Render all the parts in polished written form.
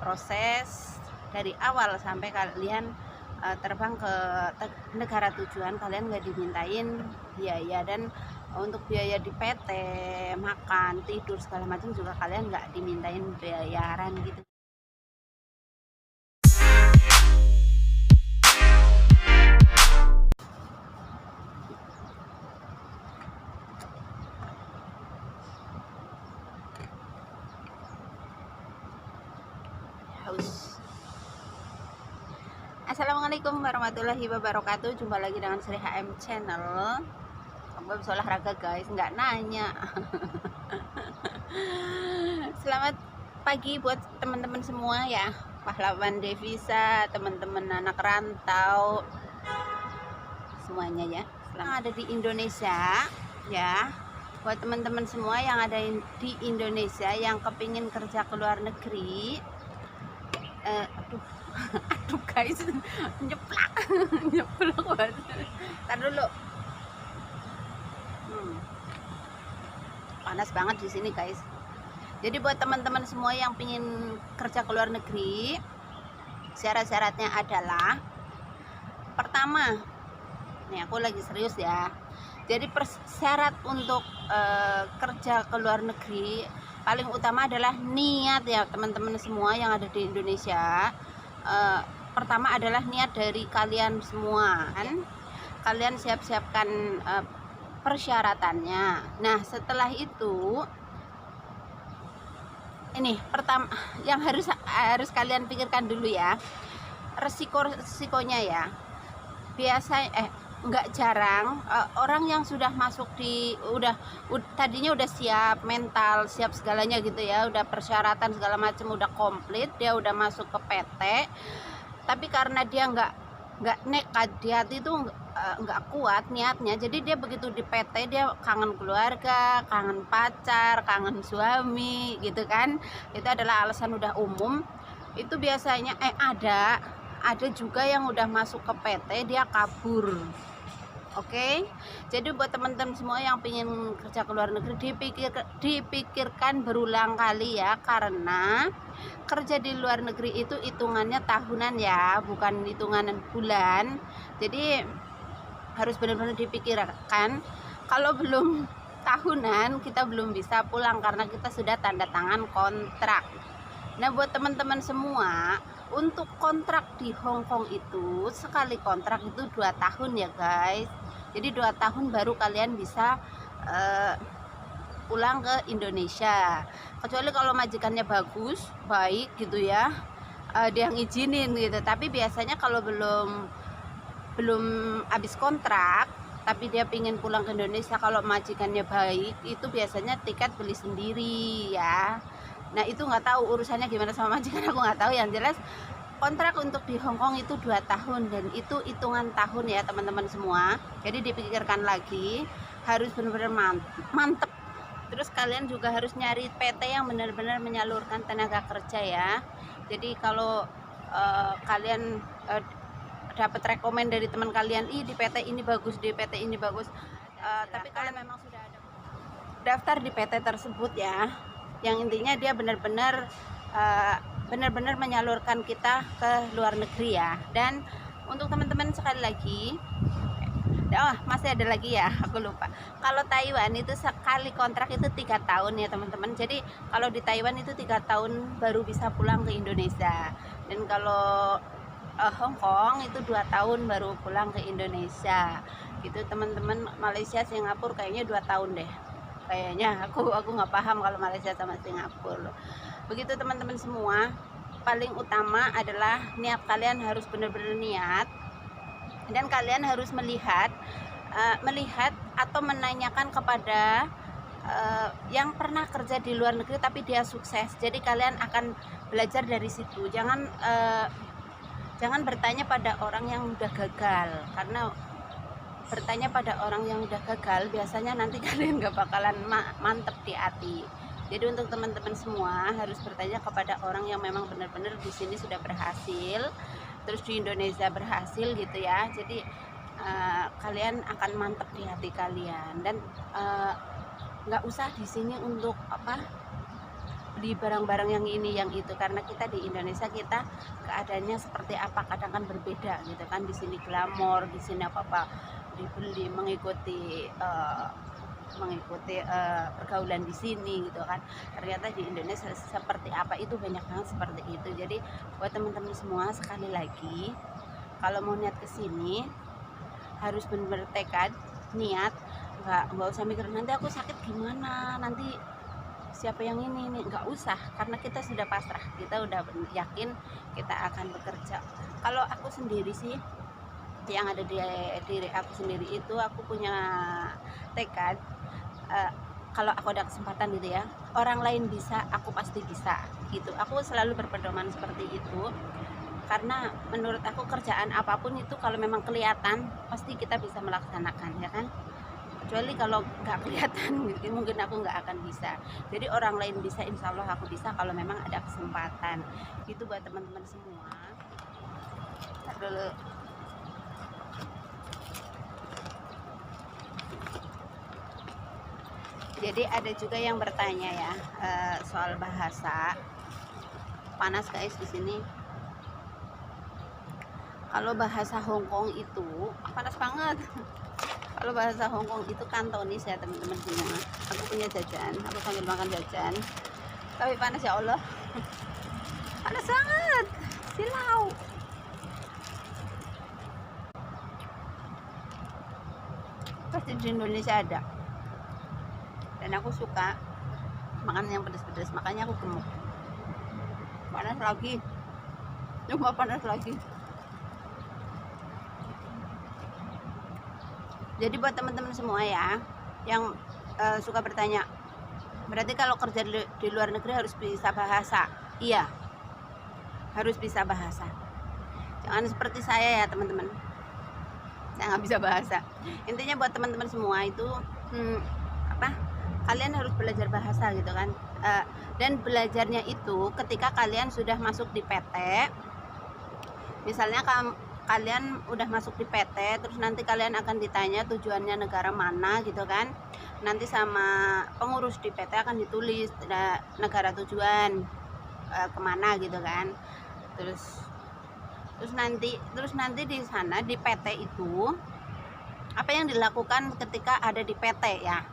proses dari awal sampai kalian terbang ke negara tujuan, kalian nggak dimintain biaya. Dan untuk biaya di PT, makan, tidur segala macam juga kalian nggak dimintain bayaran gitu. Assalamualaikum warahmatullahi wabarakatuh. Jumpa lagi dengan Sri HM Channel. Kamu bisa olahraga guys, nggak nanya. Selamat pagi buat teman-teman semua ya, pahlawan devisa, teman-teman anak rantau semuanya ya. Selamat ada di Indonesia ya. Buat teman-teman semua yang ada di Indonesia yang kepingin kerja ke luar negeri, aduh guys, nyeplak banget. Ntar dulu. Panas banget di sini guys. Jadi buat teman-teman semua yang pingin kerja ke luar negeri, syarat-syaratnya adalah pertama, nih aku lagi serius ya. Jadi syarat untuk kerja ke luar negeri paling utama adalah niat ya teman-teman semua yang ada di Indonesia. Pertama adalah niat dari kalian semua kan. Kalian siap-siapkan persyaratannya. Nah setelah itu, ini pertama yang harus kalian pikirkan dulu ya, resikonya ya. Nggak jarang orang yang sudah masuk tadinya udah siap mental, siap segalanya gitu ya, udah persyaratan segala macam udah komplit, dia udah masuk ke PT, tapi karena dia nggak nekat, di hati itu nggak kuat niatnya, jadi dia begitu di PT dia kangen keluarga, kangen pacar, kangen suami gitu kan. Itu adalah alasan udah umum. Itu biasanya ada juga yang udah masuk ke PT dia kabur. Oke, jadi buat teman-teman semua yang ingin kerja ke luar negeri, dipikirkan berulang kali ya, karena kerja di luar negeri itu hitungannya tahunan ya, bukan hitungan bulan. Jadi harus benar-benar dipikirkan. Kalau belum tahunan kita belum bisa pulang karena kita sudah tanda tangan kontrak. Nah buat teman-teman semua, untuk kontrak di Hong Kong itu sekali kontrak itu 2 tahun ya guys. Jadi 2 tahun baru kalian bisa pulang ke Indonesia. Kecuali kalau majikannya baik gitu ya, dia ngizinin gitu. Tapi biasanya kalau belum habis kontrak tapi dia pingin pulang ke Indonesia, kalau majikannya baik itu biasanya tiket beli sendiri ya. Nah itu nggak tahu urusannya gimana sama majikan, aku nggak tahu. Yang jelas kontrak untuk di Hong Kong itu 2 tahun dan itu hitungan tahun ya teman-teman semua. Jadi dipikirkan lagi, harus benar-benar mantep. Terus kalian juga harus nyari PT yang benar-benar menyalurkan tenaga kerja ya. Jadi kalau kalian dapat rekomend dari teman kalian, di PT ini bagus, di PT ini bagus, tapi kalian memang sudah ada daftar di PT tersebut ya, yang intinya dia benar-benar menyalurkan kita ke luar negeri ya. Dan untuk teman-teman sekali lagi, masih ada lagi ya, aku lupa. Kalau Taiwan itu sekali kontrak itu 3 tahun ya teman-teman. Jadi kalau di Taiwan itu 3 tahun baru bisa pulang ke Indonesia. Dan kalau Hong Kong itu 2 tahun baru pulang ke Indonesia gitu teman-teman. Malaysia, Singapura kayaknya 2 tahun deh kayaknya. Aku nggak paham kalau Malaysia sama Singapura. Begitu teman-teman semua. Paling utama adalah niat kalian harus benar-benar niat, dan kalian harus melihat atau menanyakan kepada yang pernah kerja di luar negeri tapi dia sukses. Jadi kalian akan belajar dari situ. Jangan bertanya pada orang yang udah gagal, karena bertanya pada orang yang udah gagal biasanya nanti kalian gak bakalan mantep di hati. Jadi untuk teman-teman semua harus bertanya kepada orang yang memang benar-benar di sini sudah berhasil, terus di Indonesia berhasil gitu ya. Jadi kalian akan mantep di hati kalian. Dan nggak usah di sini untuk beli barang-barang yang ini yang itu, karena kita di Indonesia kita keadaannya seperti apa kadang kan berbeda gitu kan. Di sini glamor, di sini apa-apa dibeli mengikuti pergaulan di sini gitu kan. Ternyata di Indonesia seperti apa itu banyak banget seperti itu. Jadi buat teman-teman semua, sekali lagi kalau mau niat ke sini harus benar-benar tekad, niat, nggak usah mikir nanti aku sakit gimana, nanti siapa yang ini nih, nggak usah, karena kita sudah pasrah, kita udah yakin kita akan bekerja. Kalau aku sendiri sih, yang ada di diri aku sendiri itu, aku punya tekad, kalau aku ada kesempatan gitu ya, orang lain bisa, aku pasti bisa gitu. Aku selalu berpedoman seperti itu, karena menurut aku kerjaan apapun itu kalau memang kelihatan pasti kita bisa melaksanakan, ya kan. Kecuali kalau nggak kelihatan mungkin aku nggak akan bisa. Jadi orang lain bisa, insya Allah aku bisa kalau memang ada kesempatan. Itu buat teman-teman semua. Ntar dulu. Jadi ada juga yang bertanya ya, soal bahasa. Panas guys di sini. Kalau bahasa Hongkong itu panas banget. Kalau bahasa Hongkong itu Kantonis ya teman-teman semua. Aku punya jajan, aku sambil makan jajan. Tapi panas ya Allah. Panas banget. Silau. Pasti di Indonesia ada. Dan aku suka makan yang pedas-pedas, makanya aku gemuk. Panas lagi. Cuma panas lagi. Jadi buat teman-teman semua ya yang suka bertanya, berarti kalau kerja di luar negeri harus bisa bahasa? Iya, harus bisa bahasa. Jangan seperti saya ya teman-teman, saya nggak bisa bahasa. Intinya buat teman-teman semua itu kalian harus belajar bahasa gitu kan. Dan belajarnya itu ketika kalian sudah masuk di PT. Misalnya kalian udah masuk di PT, terus nanti kalian akan ditanya tujuannya negara mana gitu kan. Nanti sama pengurus di PT akan ditulis negara tujuan kemana gitu kan. Terus nanti di sana di PT itu apa yang dilakukan ketika ada di PT ya.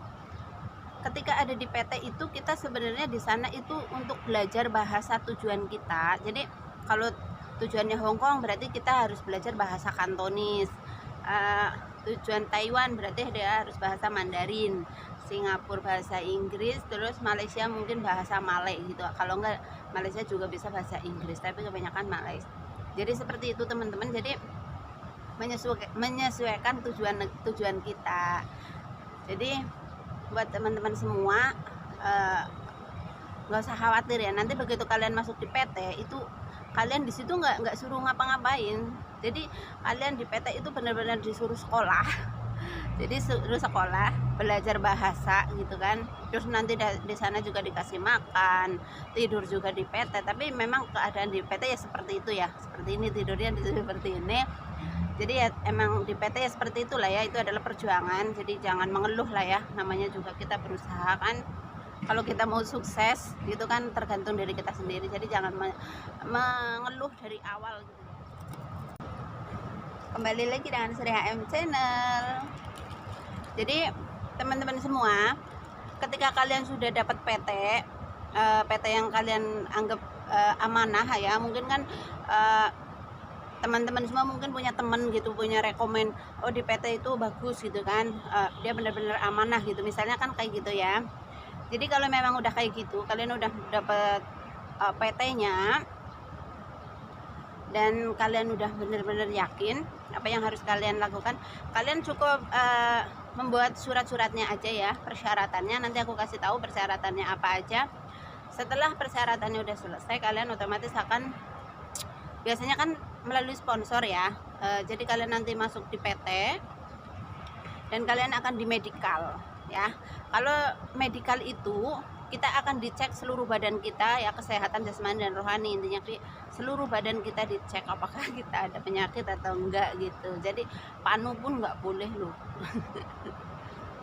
Ketika ada di PT itu kita sebenarnya di sana itu untuk belajar bahasa tujuan kita. Jadi kalau tujuannya Hongkong berarti kita harus belajar bahasa Kantonis. Tujuan Taiwan berarti dia harus bahasa Mandarin. Singapura bahasa Inggris, terus Malaysia mungkin bahasa Malay gitu. Kalau enggak Malaysia juga bisa bahasa Inggris, tapi kebanyakan Malay. Jadi seperti itu teman-teman. Jadi menyesuaikan tujuan kita. Jadi buat teman-teman semua nggak usah khawatir ya. Nanti begitu kalian masuk di PT itu kalian di situ nggak suruh ngapa-ngapain. Jadi kalian di PT itu benar-benar disuruh sekolah. Jadi suruh sekolah, belajar bahasa gitu kan. Terus nanti di sana juga dikasih makan, tidur juga di PT. Tapi memang keadaan di PT ya seperti itu ya. Seperti ini tidurnya seperti ini. Jadi ya emang di PT ya seperti itulah ya. Itu adalah perjuangan. Jadi jangan mengeluh lah ya. Namanya juga kita berusaha kan. Kalau kita mau sukses gitu kan tergantung dari kita sendiri. Jadi jangan mengeluh dari awal gitu. Kembali lagi dengan Sri HM Channel. Jadi teman-teman semua, ketika kalian sudah dapat PT yang kalian anggap amanah ya, mungkin kan teman-teman semua mungkin punya teman gitu, punya rekomen, oh di PT itu bagus gitu kan, dia benar-benar amanah gitu, misalnya kan kayak gitu ya. Jadi kalau memang udah kayak gitu, kalian udah dapat PT-nya dan kalian udah benar-benar yakin apa yang harus kalian lakukan, kalian cukup membuat surat-suratnya aja ya, persyaratannya. Nanti aku kasih tahu persyaratannya apa aja. Setelah persyaratannya udah selesai, kalian otomatis akan, biasanya kan melalui sponsor ya. Jadi kalian nanti masuk di PT dan kalian akan di medical ya. Kalau medical itu kita akan dicek seluruh badan kita ya, kesehatan jasmani dan rohani. Intinya seluruh badan kita dicek apakah kita ada penyakit atau enggak gitu. Jadi panu pun enggak boleh loh.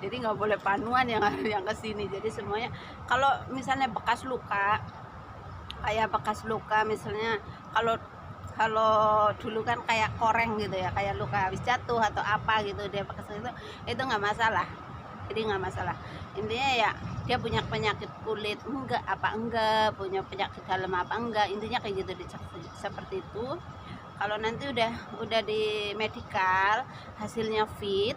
jadi nggak boleh panuan yang kesini. Jadi semuanya kalau misalnya bekas luka, kayak bekas luka misalnya, kalau kalau dulu kan kayak koreng gitu ya, kayak luka habis jatuh atau apa gitu, dia bekas itu nggak masalah. Jadi nggak masalah, intinya ya dia punya penyakit kulit enggak, apa enggak, punya penyakit dalam apa enggak, intinya kayak gitu dicek seperti itu. Kalau nanti udah di medical hasilnya fit,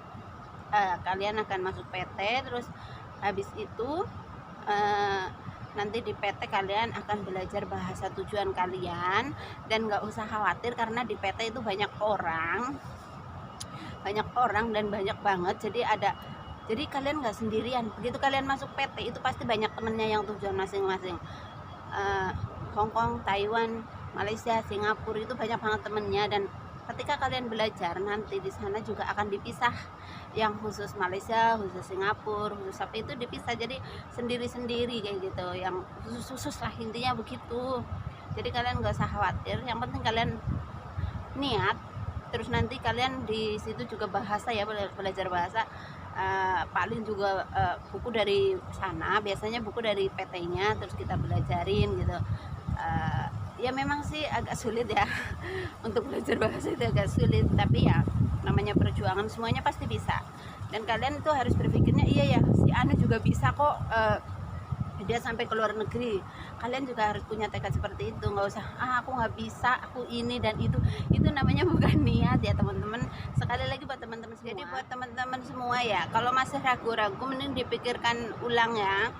kalian akan masuk PT. Terus habis itu nanti di PT kalian akan belajar bahasa tujuan kalian, dan nggak usah khawatir karena di PT itu banyak orang dan banyak banget. Jadi kalian nggak sendirian. Begitu kalian masuk PT itu pasti banyak temennya yang tujuan masing-masing. Hong Kong, Taiwan, Malaysia, Singapura itu banyak banget temennya. Dan ketika kalian belajar nanti di sana juga akan dipisah, yang khusus Malaysia, khusus Singapura, khusus apa itu dipisah, jadi sendiri-sendiri kayak gitu, yang khusus lah, intinya begitu. Jadi kalian nggak usah khawatir, yang penting kalian niat. Terus nanti kalian di situ juga bahasa ya, belajar bahasa. Paling juga buku dari sana, biasanya buku dari PT-nya, terus kita belajarin gitu. Ya memang sih agak sulit ya untuk belajar bahasa itu agak sulit, tapi ya namanya perjuangan, semuanya pasti bisa. Dan kalian itu harus berpikirnya, iya ya si Anu juga bisa kok, dia sampai ke luar negeri. Kalian juga harus punya tekad seperti itu, nggak usah aku nggak bisa, aku ini dan itu namanya bukan niat ya teman-teman. Sekali lagi buat teman-teman semua, jadi buat teman-teman semua ya, kalau masih ragu-ragu mending dipikirkan ulang ya.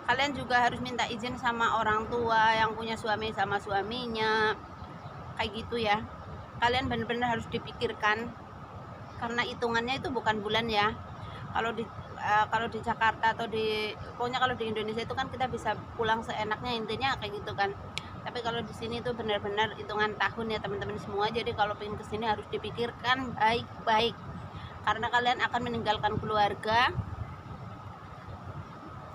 Kalian juga harus minta izin sama orang tua yang punya suami sama suaminya, kayak gitu ya. Kalian benar-benar harus dipikirkan, karena hitungannya itu bukan bulan ya. Kalau di Jakarta atau pokoknya kalau di Indonesia itu kan kita bisa pulang seenaknya, intinya kayak gitu kan. Tapi kalau di sini itu benar-benar hitungan tahun ya teman-teman semua. Jadi kalau pengen kesini harus dipikirkan baik-baik, karena kalian akan meninggalkan keluarga,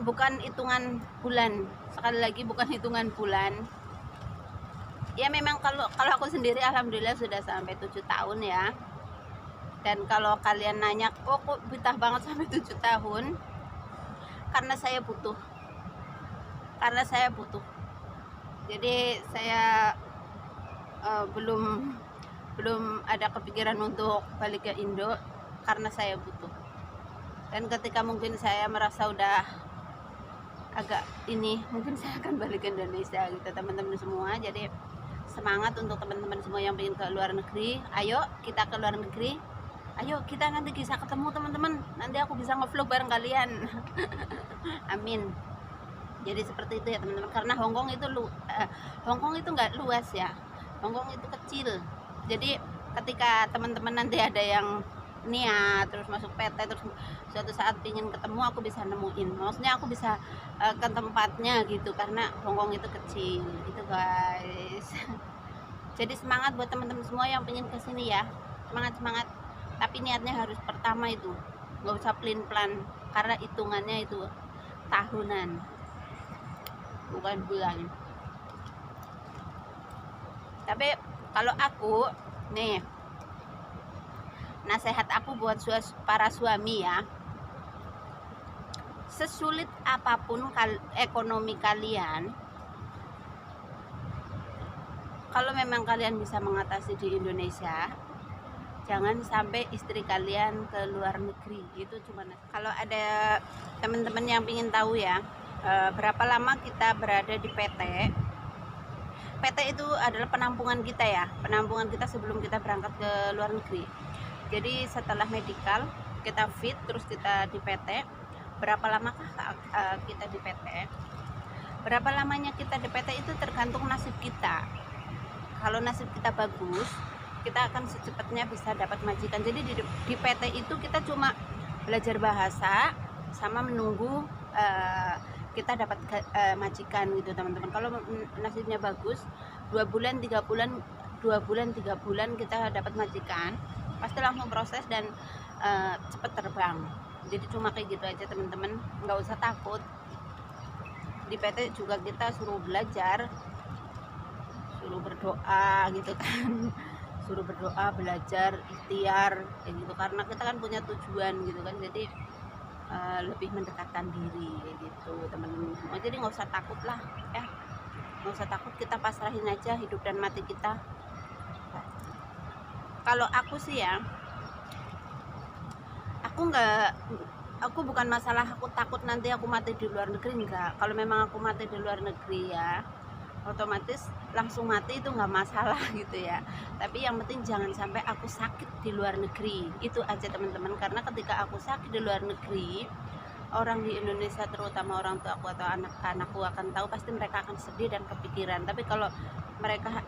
bukan hitungan bulan. Sekali lagi bukan hitungan bulan ya. Memang kalau aku sendiri alhamdulillah sudah sampai 7 tahun ya. Dan kalau kalian nanya kok betah banget sampai 7 tahun, karena saya butuh. Jadi saya belum ada kepikiran untuk balik ke Indo, karena saya butuh. Dan ketika mungkin saya merasa udah agak ini, mungkin saya akan balik ke Indonesia gitu teman-teman semua. Jadi semangat untuk teman-teman semua yang ingin ke luar negeri. Ayo kita ke luar negeri, ayo kita nanti bisa ketemu teman-teman, nanti aku bisa ngevlog bareng kalian. Amin. Jadi seperti itu ya teman-teman, karena Hongkong itu nggak luas ya, Hongkong itu kecil. Jadi ketika teman-teman nanti ada yang niat terus masuk PT, terus suatu saat ingin ketemu, aku bisa nemuin, maksudnya aku bisa ke tempatnya gitu, karena Hongkong itu kecil gitu guys. Jadi semangat buat teman-teman semua yang pengen kesini ya, semangat. Tapi niatnya harus pertama itu nggak usah plan, karena hitungannya itu tahunan bukan bulan. Tapi kalau aku nih, nasihat aku buat para suami ya, sesulit apapun ekonomi kalian, kalau memang kalian bisa mengatasi di Indonesia, jangan sampai istri kalian ke luar negeri. Itu cuma kalau ada teman-teman yang ingin tahu ya, berapa lama kita berada di PT. PT itu adalah penampungan kita ya, penampungan kita sebelum kita berangkat ke luar negeri. Jadi setelah medical kita fit, terus kita di PT. Berapa lamakah kita di PT? Berapa lamanya kita di PT itu tergantung nasib kita. Kalau nasib kita bagus, kita akan secepatnya bisa dapat majikan. Jadi di PT itu kita cuma belajar bahasa sama menunggu kita dapat majikan gitu teman-teman. Kalau nasibnya bagus, 2 bulan 3 bulan kita dapat majikan, pasti langsung proses dan cepat terbang. Jadi cuma kayak gitu aja teman-teman, nggak usah takut. Di PT juga kita suruh belajar, suruh berdoa gitu kan, suruh berdoa, belajar, ikhtiar kayak gitu, karena kita kan punya tujuan gitu kan, jadi lebih mendekatkan diri kayak gitu teman-teman semua. Jadi nggak usah takut lah ya, nggak usah takut, kita pasrahin aja hidup dan mati kita. Kalau aku sih ya, aku bukan masalah aku takut nanti aku mati di luar negeri, enggak. Kalau memang aku mati di luar negeri ya otomatis langsung mati, itu nggak masalah gitu ya. Tapi yang penting jangan sampai aku sakit di luar negeri, itu aja teman-teman. Karena ketika aku sakit di luar negeri, orang di Indonesia terutama orang tua aku atau anak-anakku akan tahu, pasti mereka akan sedih dan kepikiran. Tapi kalau mereka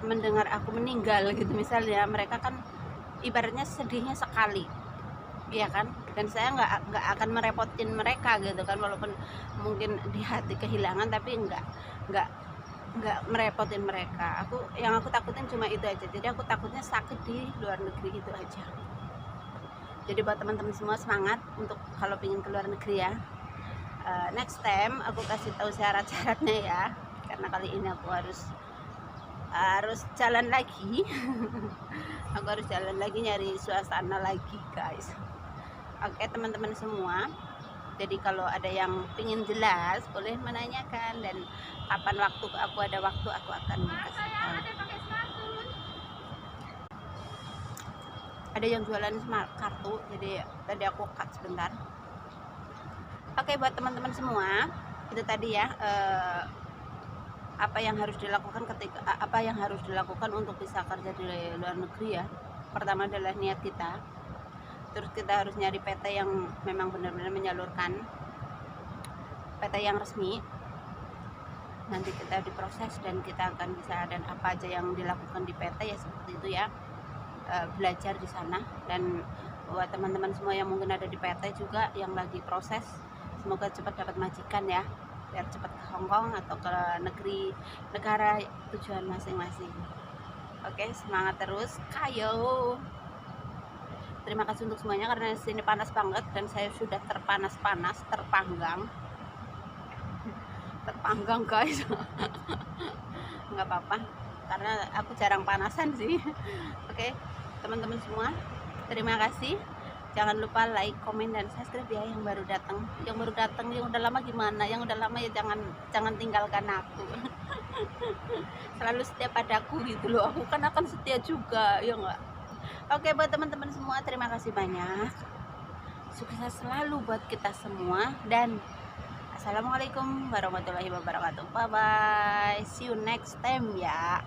mendengar aku meninggal gitu misalnya, mereka kan ibaratnya sedihnya sekali, iya kan, dan saya nggak akan merepotin mereka gitu kan, walaupun mungkin di hati kehilangan, tapi nggak merepotin mereka. Yang aku takutin cuma itu aja, jadi aku takutnya sakit di luar negeri, itu aja. Jadi buat teman-teman semua, semangat untuk kalau pengen ke luar negeri ya. Next time aku kasih tahu syarat-syaratnya ya, karena kali ini aku harus jalan lagi. Aku harus jalan lagi, nyari suasana lagi guys. Oke teman-teman semua, jadi kalau ada yang pingin jelas boleh menanyakan, dan kapan waktu aku ada waktu aku akan kasih tahu. Ada yang jualan smart kartu, jadi tadi aku cut sebentar. Oke buat teman-teman semua, itu tadi ya apa yang harus dilakukan untuk bisa kerja di luar negeri ya. Pertama adalah niat kita, terus kita harus nyari PT yang memang benar-benar menyalurkan, PT yang resmi. Nanti kita diproses dan kita akan bisa, dan apa aja yang dilakukan di PT ya seperti itu ya, belajar di sana. Dan buat teman-teman semua yang mungkin ada di PT juga yang lagi proses, semoga cepat dapat majikan ya, biar cepat ke Hongkong atau ke negara tujuan masing-masing. Oke, semangat terus, kayo. Terima kasih untuk semuanya, karena di sini panas banget dan saya sudah terpanggang guys. Nggak apa-apa, karena aku jarang panasan sih. Oke, teman-teman semua, terima kasih. Jangan lupa like, komen, dan subscribe ya yang baru datang. Yang udah lama gimana? Yang udah lama ya jangan tinggalkan aku. Selalu setia padaku gitu loh. Aku kan akan setia juga, ya enggak? Oke, buat teman-teman semua, terima kasih banyak. Sukses selalu buat kita semua, dan assalamualaikum warahmatullahi wabarakatuh. Bye bye. See you next time ya.